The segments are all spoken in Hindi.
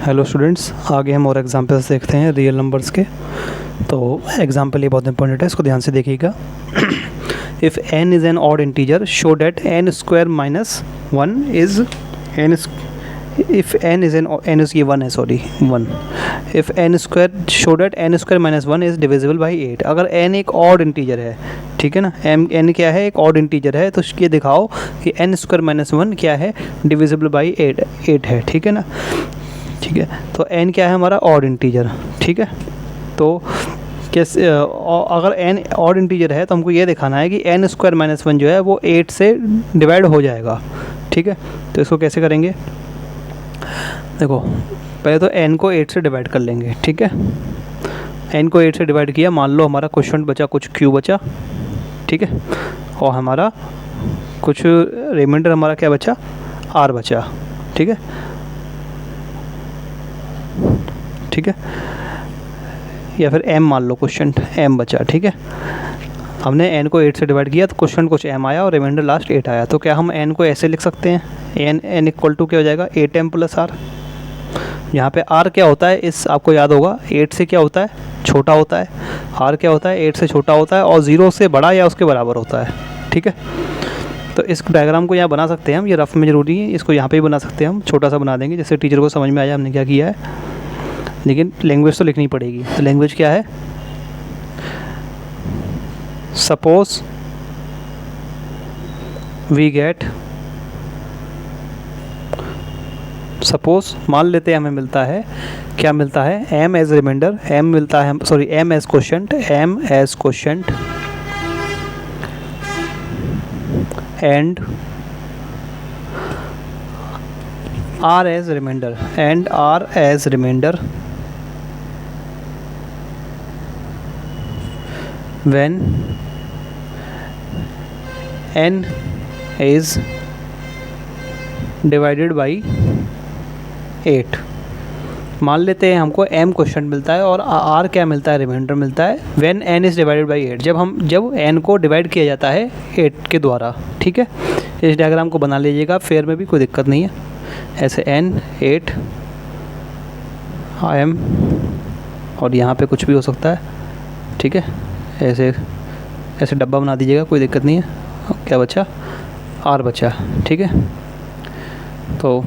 हेलो स्टूडेंट्स, आगे हम और एग्जांपल्स देखते हैं रियल नंबर्स के। तो एग्जांपल ये बहुत इंपॉर्टेंट है, इसको ध्यान से देखिएगा। If n is an odd integer show that n square minus 1 is n, if n is an n is ये 1 है, sorry 1। If n square show that n square minus 1 is divisible by 8। अगर n एक ऑड इंटीजर है, ठीक है ना, n क्या है, एक ऑड इंटीजर है, तो ये दिखाओ कि n स्क्वायर माइनस 1 क्या है, डिविजिबल बाई 8 है, ठीक है ना। ठीक है, तो n क्या है हमारा, ऑड इंटीजर, ठीक है। तो कैसे अगर n ऑड इंटीजर है तो हमको ये दिखाना है कि n स्क्वायर माइनस 1 जो है वो 8 से डिवाइड हो जाएगा, ठीक है। तो इसको कैसे करेंगे, देखो पहले तो n को 8 से डिवाइड कर लेंगे, ठीक है। n को 8 से डिवाइड किया, मान लो हमारा क्वेश्चन बचा कुछ q बचा, ठीक है, और हमारा कुछ रिमाइंडर हमारा क्या बचा, r बचा, ठीक है, ठीक है, या फिर m मान लो, क्वेश्चन m बचा, ठीक है। हमने n को 8 से डिवाइड किया तो क्वेश्चन कुछ m आया और रिमाइंडर लास्ट 8 आया। तो क्या हम n को ऐसे लिख सकते हैं, n इक्वल टू क्या हो जाएगा, 8m प्लस r। यहाँ पे r क्या होता है, इस आपको याद होगा 8 से क्या होता है, छोटा होता है। r क्या होता है, 8 से छोटा होता है और 0 से बड़ा या उसके बराबर होता है, ठीक है। तो इस डायग्राम को यहाँ बना सकते हैं हम, ये रफ में ज़रूरी है, इसको यहाँ पे ही बना सकते हैं हम, छोटा सा बना देंगे जिससे टीचर को समझ में आया हमने क्या किया है। लेकिन लैंग्वेज तो लिखनी पड़ेगी। तो लैंग्वेज क्या है, सपोज वी गेट, सपोज मान लेते हैं हमें मिलता है, क्या मिलता है, m एज रिमाइंडर, m मिलता है, sorry m as quotient, m as quotient and r as remainder, and r as remainder when n is divided by 8। मान लेते हैं हमको m क्वेश्चन मिलता है और r क्या मिलता है, रिमाइंडर मिलता है। when n is divided by 8, जब n को डिवाइड किया जाता है 8 के द्वारा, ठीक है। इस डायग्राम को बना लीजिएगा, फेयर में भी कोई दिक्कत नहीं है। ऐसे n 8 m और यहाँ पे कुछ भी हो सकता है, ठीक है। ऐसे डब्बा बना दीजिएगा, कोई दिक्कत नहीं है। क्या बचा, r बचा, ठीक है। तो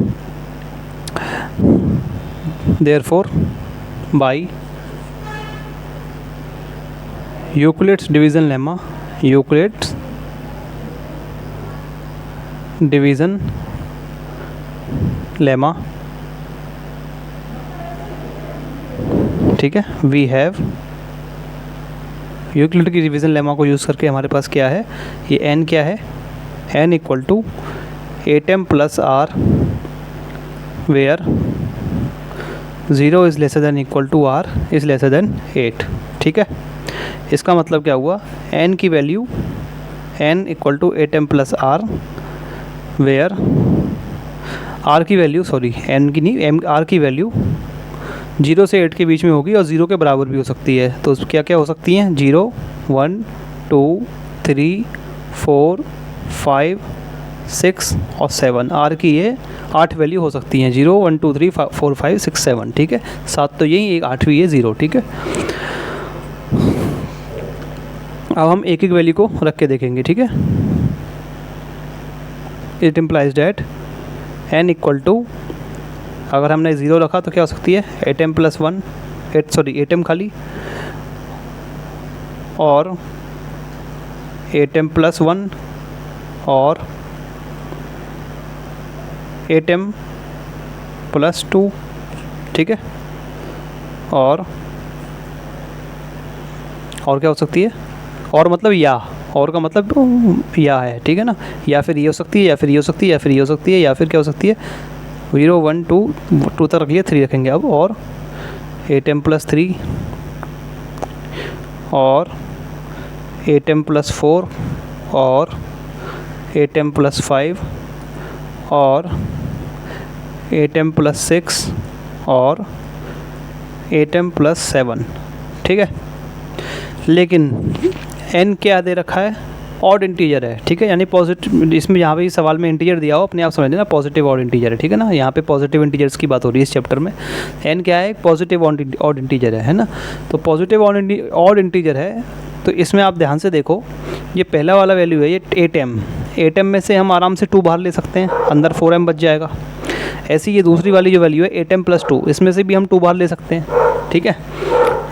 therefore by Euclid's division lemma, Euclid's division lemma, ठीक है, वी हैव, यूक्लिड की डिवीज़न लेमा को यूज़ करके हमारे पास क्या है, ये n क्या है, n equal to 8m plus r where 0 is lesser than equal to r is lesser than 8, ठीक है। इसका मतलब क्या हुआ, n की value, n equal to 8m plus r where r की वैल्यू, सॉरी n की नहीं, r की वैल्यू 0 से 8 के बीच में होगी और 0 के बराबर भी हो सकती है। तो क्या क्या हो सकती हैं, 0 1 2 3 4 5 6 और 7, r की ये 8 वैल्यू हो सकती हैं, 0 1 2 3 4 5 6 7, ठीक है। 7 तो यही, एक 8वीं है 0, ठीक है। अब हम एक एक वैल्यू को रख के देखेंगे, ठीक है। It implies that n equal to, अगर हमने 0 रखा तो क्या हो सकती है, 8m प्लस 1, 8m खाली, और 8m प्लस 1 और 8m प्लस 2, ठीक है। और क्या हो सकती है, और मतलब या, और का मतलब या है, ठीक है ना। या फिर ये हो सकती है, या फिर ये हो सकती है, या फिर ये हो सकती है, या फिर क्या हो सकती है, 0 1 2 तक रखिए, 3 रखेंगे अब, और 8m प्लस 3 और 8m प्लस 4 और 8m प्लस 5 और 8m प्लस 6 और 8m प्लस 7, ठीक है। लेकिन n क्या दे रखा है, ऑड इंटीजर है, ठीक है, यानी पॉजिटिव, इसमें यहाँ पे सवाल में इंटीजर दिया हो अपने आप समझ लेना, पॉजिटिव ऑड इंटीजर है, ठीक है ना, यहाँ पे पॉजिटिव इंटीजर्स की बात हो रही है इस चैप्टर में। एन क्या है, एक पॉजिटिव ऑड इंटीजर है ना, तो पॉजिटिव ऑड इंटीजर है, तो इसमें आप ध्यान से देखो, ये पहला वाला वैल्यू है ये 8m, 8m में से हम आराम से 2 बाहर ले सकते हैं, अंदर 4m बच जाएगा। ऐसी ये दूसरी वाली जो वैल्यू है 8m + 2, इसमें से भी हम 2 बाहर ले सकते हैं, ठीक है,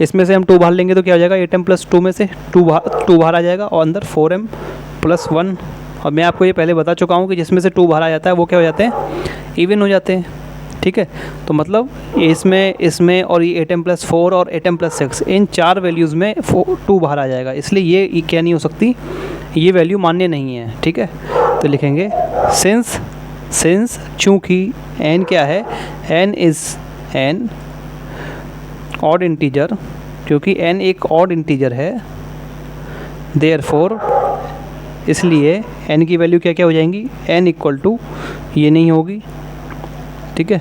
इसमें से हम 2 बाहर लेंगे तो क्या हो जाएगा, 8m + 2 में से 2 बाहर आ जाएगा और अंदर 4m + 1। और मैं आपको ये पहले बता चुका हूँ कि जिसमें से 2 बाहर आ जाता है वो क्या हो जाते हैं, इवन हो जाते हैं, ठीक है। तो मतलब इसमें और ये 8m + 4 और 8m + 6, इन 4 वैल्यूज़ में 2 बाहर आ जाएगा, इसलिए ये क्या नहीं हो सकती, ये वैल्यू मान्य नहीं है, ठीक है। तो लिखेंगे सिंस चूँकि n क्या है, n is n odd integer, क्योंकि n एक ऑड इंटीजर है, देयरफॉर इसलिए n की वैल्यू क्या क्या हो जाएंगी, n = ये नहीं होगी, ठीक है,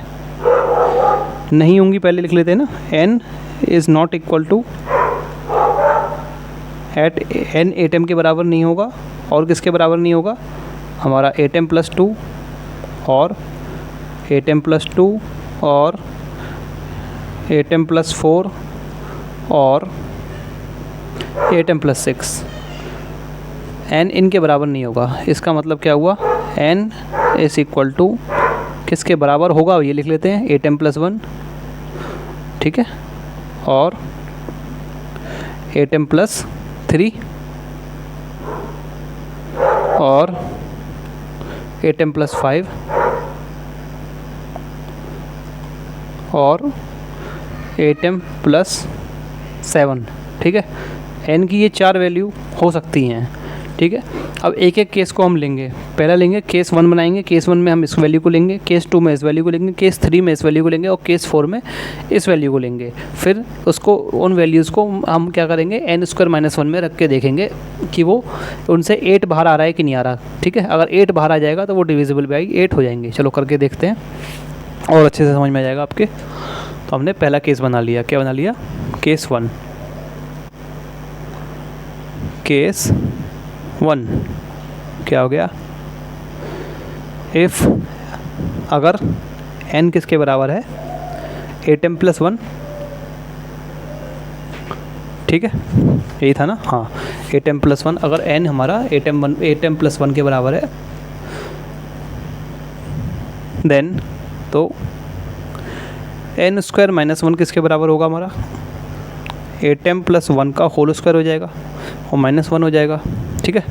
नहीं होंगी, पहले लिख लेते हैं ना, n is not equal to eight n 8m के बराबर नहीं होगा, और किसके बराबर नहीं होगा, हमारा 8m + 2 और 8m + 2 और 8m + 4 और 8m + 6, n इनके बराबर नहीं होगा। इसका मतलब क्या हुआ, n इज़ इक्वल टू किसके बराबर होगा, ये लिख लेते हैं 8m + 1, ठीक है, और 8m + 3 और 8m + 5 और 8m + 7, ठीक है। n की ये 4 वैल्यू हो सकती हैं, ठीक है। अब एक एक केस को हम लेंगे, पहला लेंगे केस 1 बनाएंगे, केस 1 में हम इस वैल्यू को लेंगे, केस 2 में इस वैल्यू को लेंगे, केस 3 में इस वैल्यू को लेंगे और केस 4 में इस वैल्यू को लेंगे। फिर उसको उन वैल्यूज़ को हम क्या करेंगे, n² - 1 में रख के देखेंगे कि वो उनसे 8 बाहर आ रहा है कि नहीं आ रहा, ठीक है। अगर 8 बाहर आ जाएगा तो वो डिविजिबल बाई 8 हो जाएंगे। चलो करके देखते हैं और अच्छे से समझ में आ जाएगा आपके। तो हमने पहला केस बना लिया, क्या बना लिया, केस 1, केस 1 क्या हो गया, इफ़ अगर n किसके बराबर है, 8m + 1, ठीक है, यही था ना, हाँ 8m + 1, अगर n हमारा 8m + 1 के बराबर है, देन तो n² - 1 किसके बराबर होगा, हमारा 8m + 1 का होल स्क्वायर हो जाएगा और -1 हो जाएगा, ठीक है।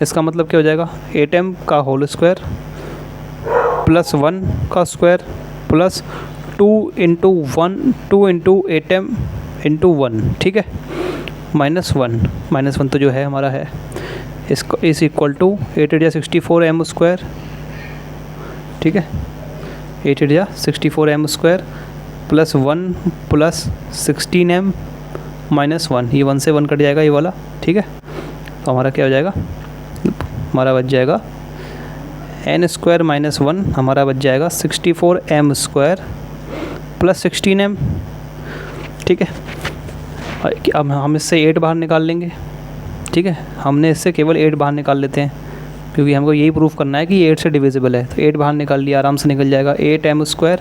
इसका मतलब क्या हो जाएगा, 8m का होल स्क्वायर + 1 का स्क्वायर प्लस 2 × 8m × 1, ठीक है, -1 तो जो है हमारा है, इसको इस इक्वल टू 8 × 64m², ठीक है, 8 × 64m² + 1 + 16m - 1, ये 1 से 1 कट जाएगा ये वाला, ठीक है। तो हमारा क्या हो जाएगा, हमारा बच जाएगा n² - 1, हमारा बच जाएगा 64m² + 16m, ठीक है। अब हम इससे 8 बाहर निकाल लेंगे, ठीक है, हमने इससे केवल 8 बाहर निकाल लेते हैं क्योंकि हमको यही प्रूफ करना है कि ये 8 से डिविजिबल है। तो 8 बाहर निकाल लिया, आराम से निकल जाएगा, 8m²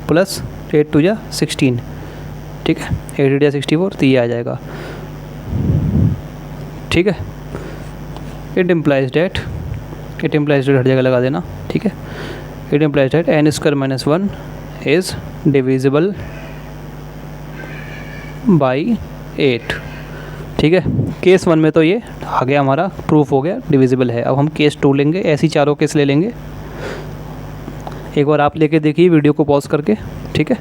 + 8 × 16, ठीक है, 8 × 64 तो ये आ जाएगा, ठीक है। इट इम्प्लाइज डेट हर जगह लगा देना, ठीक है। It implies date n² - 1 is divisible by 8, ठीक है। केस 1 में तो ये आ गया, हमारा प्रूफ हो गया डिविजिबल है। अब हम केस 2 लेंगे, ऐसी चारों केस ले लेंगे। एक बार आप लेके देखिए वीडियो को पॉज करके, ठीक है।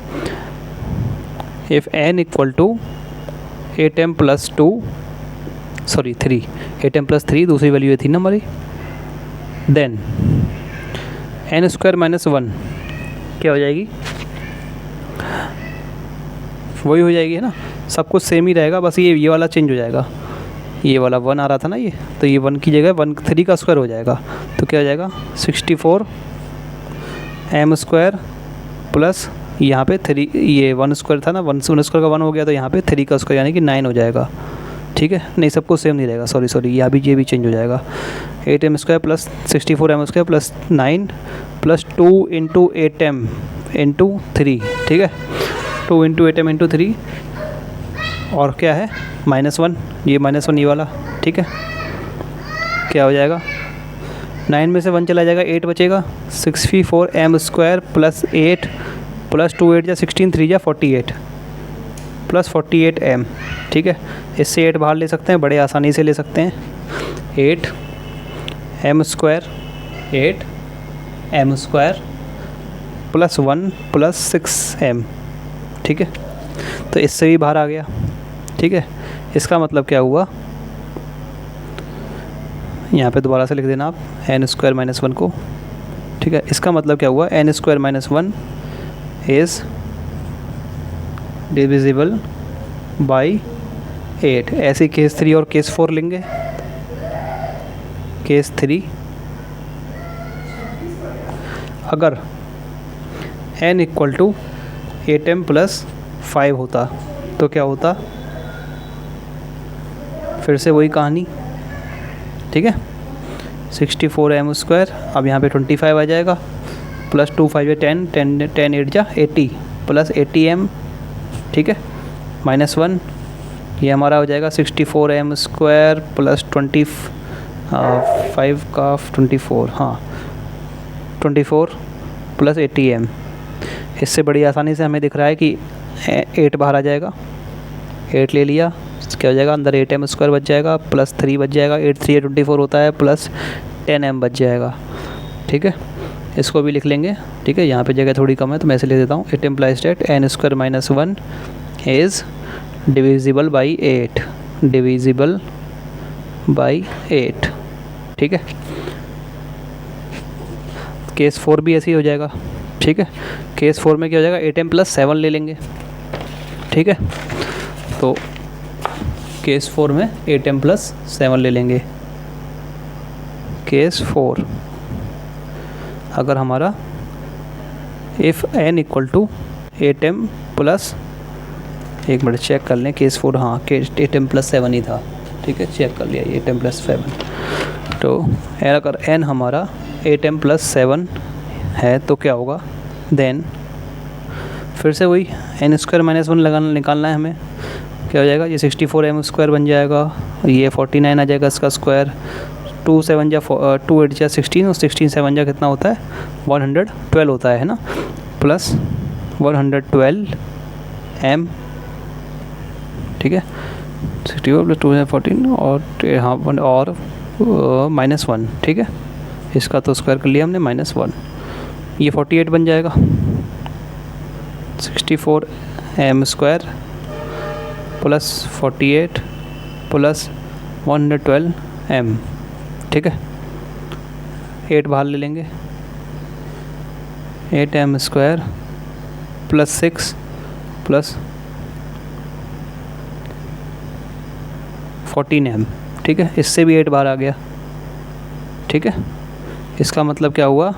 If n = 8m + 2 sorry 3 8m + 3 दूसरी वैल्यू ये थी ना हमारी, देन n² - 1 क्या हो जाएगी, वही हो जाएगी, है ना, सब कुछ सेम ही रहेगा, बस ये वाला चेंज हो जाएगा, ये वाला 1 आ रहा था ना ये, तो ये 1 की जगह 3 का स्क्वायर हो जाएगा। तो क्या हो जाएगा, 64m² प्लस यहाँ पे 3, ये 1² था ना, 1² का 1 हो गया, तो यहाँ पे 3 का स्क्वायर यानी कि 9 हो जाएगा, ठीक है, नहीं सब कुछ सेम नहीं रहेगा, सॉरी यहाँ भी ये भी चेंज हो जाएगा। 8m² plus 64m² plus 9 plus 2 into 8m into 3, ठीक है, 2 इंटू 8m इंटू 3 और क्या है -1, ये -1 ये वाला, ठीक है। क्या हो जाएगा, 9 में से 1 चला जाएगा, 8 बचेगा, 64m² प्लस 8 प्लस 2 8 या 16 3 या 48 प्लस 48m, ठीक है। इससे 8 बाहर ले सकते हैं, बड़े आसानी से ले सकते हैं। 8m² प्लस 1 प्लस 6m, ठीक है। तो इससे भी बाहर आ गया, ठीक है। इसका मतलब क्या हुआ, यहाँ पे दोबारा से लिख देना आप n² - 1 को, ठीक है। इसका मतलब क्या हुआ, n² - 1 इज़ डिविजिबल बाई 8। ऐसे केस 3 और केस 4 लेंगे। केस 3, अगर n = 8m + 5 होता तो क्या होता, फिर से वही कहानी, ठीक है। 64m², अब यहाँ पे 25 आ जाएगा, प्लस 2 5 10 10 10 8 जा 80 प्लस 80m, ठीक है, -1, ये हमारा हो जाएगा 64m² प्लस 25 का 24, हाँ 24 प्लस 80m। इससे बड़ी आसानी से हमें दिख रहा है कि 8 बाहर आ जाएगा, 8 ले लिया, क्या हो जाएगा, अंदर 8m² बच जाएगा, प्लस 3 बच जाएगा, 8 3 24 होता है, प्लस 10m बच जाएगा, ठीक है। इसको भी लिख लेंगे, ठीक है, यहाँ पे जगह थोड़ी कम है तो मैं ऐसे लिख देता हूँ। It implies that n² - 1 is divisible by 8, divisible by 8, ठीक है। केस 4 भी ऐसे ही हो जाएगा, ठीक है। केस 4 में क्या हो जाएगा, 8m + 7 ले लेंगे, ठीक है। तो केस 4 में 8m + 7 ले लेंगे। केस 4, अगर हमारा इफ़ n = 8m + एक मिनट चेक कर लें, केस 4 हाँ केस 8m + 7 ही था, ठीक है, चेक कर लिया, 8m + 7। तो अगर n हमारा 8m + 7 है तो क्या होगा, देन फिर से वही n² - 1 निकालना है हमें। क्या हो जाएगा, ये 64m² बन जाएगा, ये 49 आ जाएगा इसका स्क्वायर, 2 7 जा 2 8 जा 16 और 16 7 जा कितना होता है, 112 होता है ना, प्लस 112m, ठीक है। 64 + 2 = 14 और हाँ और -1, ठीक है। इसका तो स्क्वायर कर लिया हमने, -1, ये 48 बन जाएगा। 64m² प्लस 48 प्लस 112m, ठीक है। 8 बाहर ले लेंगे, 8m² प्लस 6 प्लस 14m, ठीक है। इससे भी 8 बाहर आ गया, ठीक है। इसका मतलब क्या हुआ,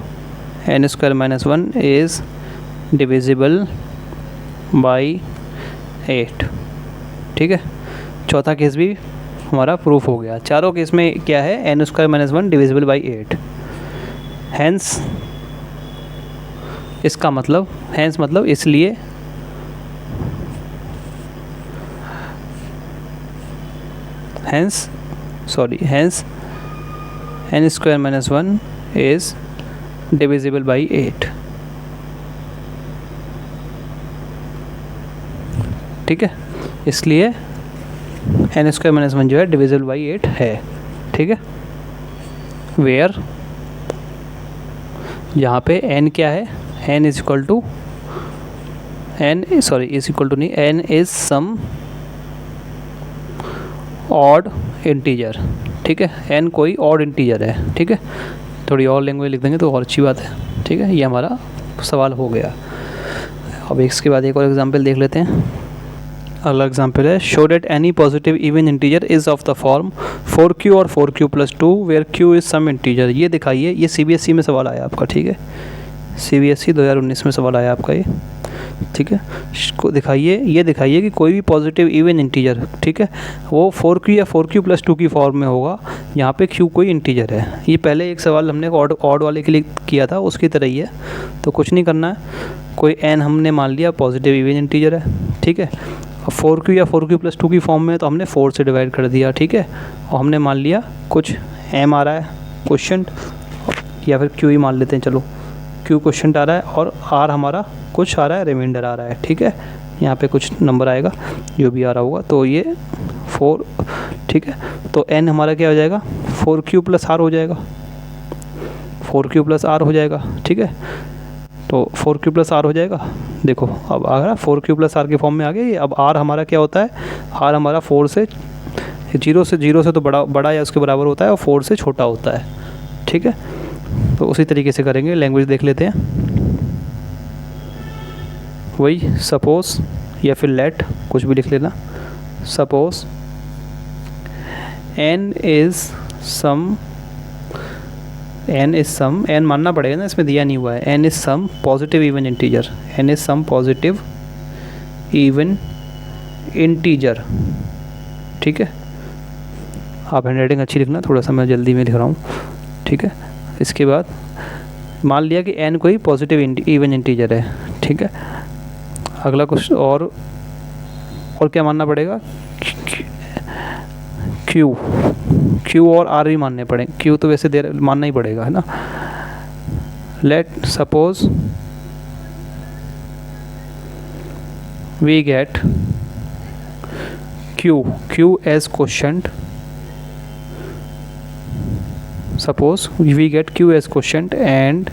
n² - 1 इज़ डिविजिबल बाई 8, ठीक है। चौथा केस भी हमारा प्रूफ हो गया। चारों केस में क्या है, n² - 1 डिविजिबल बाई 8। हैंस इसका मतलब, हैंस मतलब इसलिए, hence n² - 1 is divisible by 8, ठीक है। इसलिए n² - 1 जो है डिविजिबल बाई 8 है, ठीक है। वेयर यहाँ पे n क्या है, n is equal to n is some odd integer, ठीक है। n कोई ऑड इंटीजर है, ठीक है। थोड़ी और लैंग्वेज लिख देंगे तो और अच्छी बात है, ठीक है। ये हमारा सवाल हो गया। अब इसके बाद एक और एग्जांपल देख लेते हैं। अगला एग्जांपल है, show that any positive even integer is of the form 4q और 4q + 2 where q is some integer. ये दिखाइए, ये CBSE में सवाल आया आपका, ठीक है। CBSE 2019 में सवाल आया आपका ये। ठीक है, को दिखाइए, ये दिखाइए कि कोई भी पॉजिटिव इवन इंटीजर, ठीक है, वो 4q या 4q + 2 की फॉर्म में होगा। यहाँ पे q कोई इंटीजर है। ये पहले एक सवाल हमने ऑड वाले के लिए किया था, उसकी तरह ही है। तो कुछ नहीं करना है, कोई n हमने मान लिया पॉजिटिव इवन इंटीजर है, ठीक है। अब 4q या 4q + 2 की फॉर्म में, तो हमने 4 से डिवाइड कर दिया, ठीक है। और हमने मान लिया कुछ m आ रहा है क्वेश्चन, या फिर q ही मान लेते हैं, चलो q क्वेश्चन आ रहा है, और r हमारा कुछ आ रहा है, रिमाइंडर आ रहा है, ठीक है। यहाँ पे कुछ नंबर आएगा जो भी आ रहा होगा, तो ये 4, ठीक है। तो n हमारा क्या हो जाएगा, 4q + r हो जाएगा, 4q + r हो जाएगा, ठीक है। तो 4q + r हो जाएगा। देखो अब आ रहा 4q + r के फॉर्म में आ गया। अब r हमारा क्या होता है, r हमारा 4 से 0 से तो बड़ा या उसके बराबर होता है, और 4 से छोटा होता है, ठीक है। तो उसी तरीके से करेंगे। लैंग्वेज देख लेते हैं, वही सपोज या फिर लेट, कुछ भी लिख लेना। Suppose n is some, n मानना पड़ेगा ना, इसमें दिया नहीं हुआ है। n is some positive even integer, n is some positive even integer, ठीक है। आप हैंडराइटिंग अच्छी लिखना, थोड़ा सा मैं जल्दी में लिख रहा हूँ, ठीक है। इसके बाद मान लिया कि n कोई पॉजिटिव इवन इंटीजर है, ठीक है। अगला क्वेश्चन, और क्या मानना पड़ेगा, q और r भी मानने पड़ेंगे। q तो वैसे मानना ही पड़ेगा, है ना। Let suppose we get q as question, suppose we get q as question and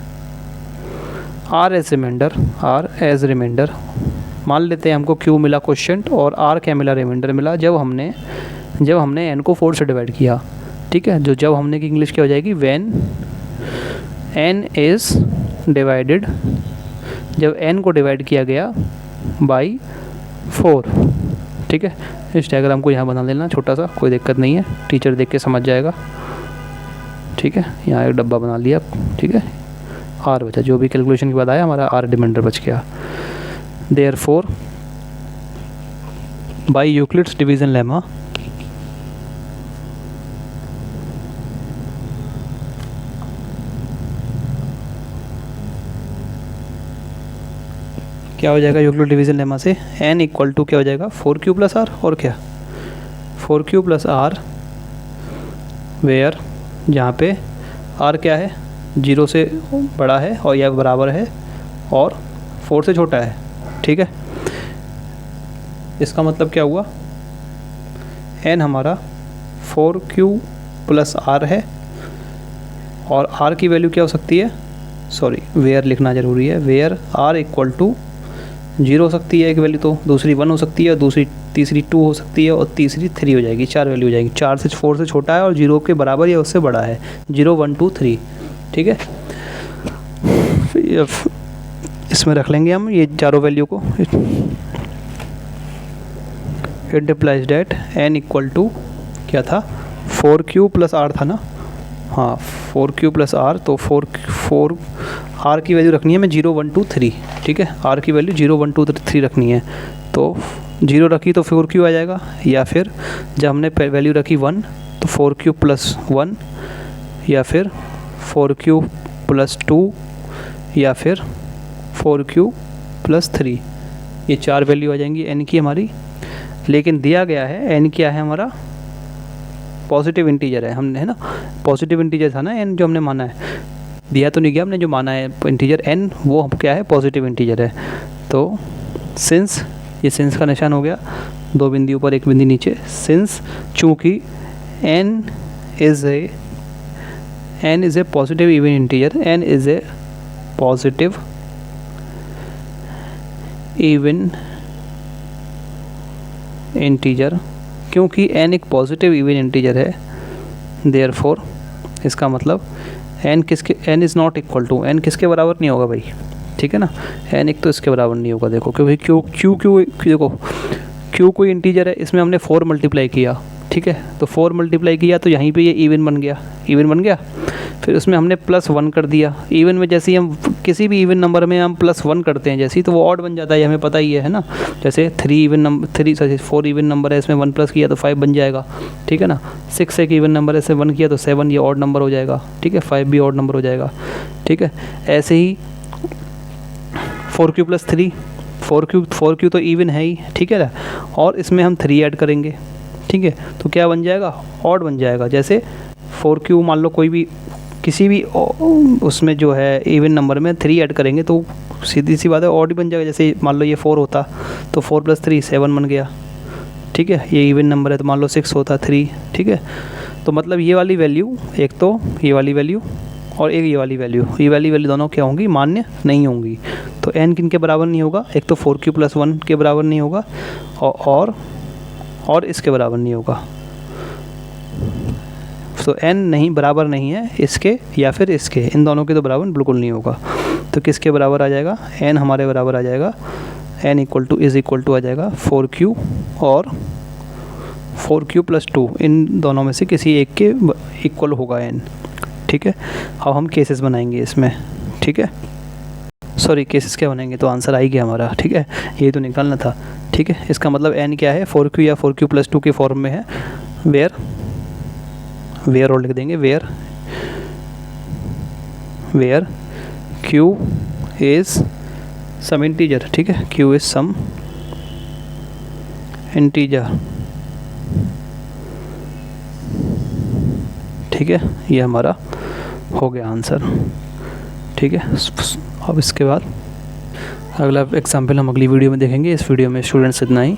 r as remainder. मान लेते हैं हमको q मिला क्वेश्चन और r क्या मिला, रिमाइंडर मिला, जब हमने n को 4 से डिवाइड किया, ठीक है। जो जब हमने की इंग्लिश क्या हो जाएगी, व्हेन n इज़ डिवाइडेड, जब n को डिवाइड किया गया बाई 4, ठीक है। इस डायग्राम को यहाँ बना लेना छोटा सा, कोई दिक्कत नहीं है, टीचर देख के समझ जाएगा, ठीक है। यहाँ एक डब्बा बना लिया, ठीक है। r बचा, जो भी कैलकुलेशन के बाद आया हमारा r रिमाइंडर बच गया। Therefore by Euclid's division lemma, क्या हो जाएगा, यूक्लिड डिवीजन लेमा से n = क्या हो जाएगा, 4q + r, और क्या 4q + r, वेयर जहाँ पे r क्या है, 0 से बड़ा है और या बराबर है, और 4 से छोटा है, ठीक है। इसका मतलब क्या हुआ, n हमारा 4q + r है, और r की वैल्यू क्या हो सकती है, सॉरी वेयर लिखना ज़रूरी है, वेयर r = 0 हो सकती है एक वैल्यू, तो दूसरी 1 हो सकती है, और तीसरी 2 हो सकती है, और तीसरी 3 हो जाएगी। 4 वैल्यू हो जाएगी। 4 से 4 से छोटा है और 0 के बराबर या उससे बड़ा है, 0 1 2 3, ठीक है। इसमें रख लेंगे हम ये चारों वैल्यू को। इट इंप्लाइज दैट n = क्या था, 4q + r था ना, हाँ 4q + r, तो 4 r की वैल्यू रखनी है मैं 0 1 2 3, ठीक है। r की वैल्यू 0 1 2 3 रखनी है, तो 0 रखी तो 4q आ जाएगा, या फिर जब हमने वैल्यू रखी 1 तो 4q + 1, या फिर 4q + 2, या फिर 4q + 3, ये 4 वैल्यू आ जाएंगी n की हमारी। लेकिन दिया गया है n क्या है हमारा, पॉजिटिव इंटीजर है, हमने, है ना, पॉजिटिव इंटीजर था ना n जो हमने माना है, दिया तो नहीं गया हमने, जो माना है इंटीजर n वो हम क्या है, पॉजिटिव इंटीजर है। तो सिंस, ये सिंस का निशान हो गया, 2 बिंदु ऊपर 1 बिंदु नीचे, सिंस चूँकि n is a positive even integer, n is a positive even integer, क्योंकि n एक पॉजिटिव इवन इंटीजर है, देयरफॉर इसका मतलब n is not equal to, n किसके बराबर नहीं होगा भाई, ठीक है ना, n एक तो इसके बराबर नहीं होगा। देखो क्योंकि q देखो q कोई इंटीजर है, इसमें हमने 4 मल्टीप्लाई किया, ठीक है। तो 4 मल्टीप्लाई किया तो यहीं पे ये इवन बन गया, फिर उसमें हमने +1 कर दिया। इवन में जैसे ही हम किसी भी इवन नंबर में हम +1 करते हैं जैसे ही, तो वो ऑड बन जाता है, ये हमें पता ही है ना। जैसे 4 इवन नंबर है, इसमें 1 प्लस किया तो 5 बन जाएगा, ठीक है ना। 6 एक इवन नंबर है, इसमें 1 किया तो 7, ये ऑड नंबर हो जाएगा, ठीक है। 5 भी ऑड नंबर हो जाएगा, ठीक है। ऐसे ही 4q + 3, 4q तो इवन है ही, ठीक है ना। और इसमें हम 3 ऐड करेंगे, ठीक है, तो क्या बन जाएगा, ऑड बन जाएगा। जैसे 4q मान लो कोई भी किसी भी उसमें जो है इवन नंबर में 3 ऐड करेंगे तो सीधी सी बात है ऑड ही बन जाएगा। जैसे मान लो ये 4 होता तो 4 + 3 7 बन गया, ठीक है। ये इवन नंबर है तो मान लो 6 होता 3, ठीक है। तो मतलब ये वाली वैल्यू, एक तो ये वाली वैल्यू और एक ये वाली वैल्यू दोनों क्या होंगी, मान्य नहीं होंगी। तो n किन के बराबर नहीं होगा, एक तो 4q + 1 के बराबर नहीं होगा और इसके बराबर नहीं होगा। तो n नहीं बराबर नहीं है इसके या फिर इसके, इन दोनों के तो बराबर बिल्कुल नहीं होगा। तो किसके बराबर आ जाएगा, n हमारे बराबर आ जाएगा, n = आ जाएगा 4q और 4q + 2, इन दोनों में से किसी एक के इक्वल होगा n, ठीक है। अब हम केसेस बनाएंगे इसमें, ठीक है। सॉरी केसेस क्या बनाएंगे, तो आंसर आ ही गया हमारा, ठीक है। ये तो निकालना था, ठीक है। इसका मतलब n क्या है, 4q या 4q + 2 के फॉर्म में है। वेयर और लिख देंगे, where q is some integer, ठीक है। q इज़ सम इंटीजर, ठीक है। ये हमारा हो गया आंसर, ठीक है। अब इसके बाद अगला एग्जाम्पल हम अगली वीडियो में देखेंगे। इस वीडियो में स्टूडेंट्स इतना ही।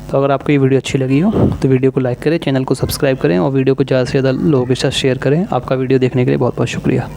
तो अगर आपको ये वीडियो अच्छी लगी हो तो वीडियो को लाइक करें, चैनल को सब्सक्राइब करें और वीडियो को ज़्यादा से ज़्यादा लोगों के साथ शेयर करें। आपका वीडियो देखने के लिए बहुत बहुत शुक्रिया।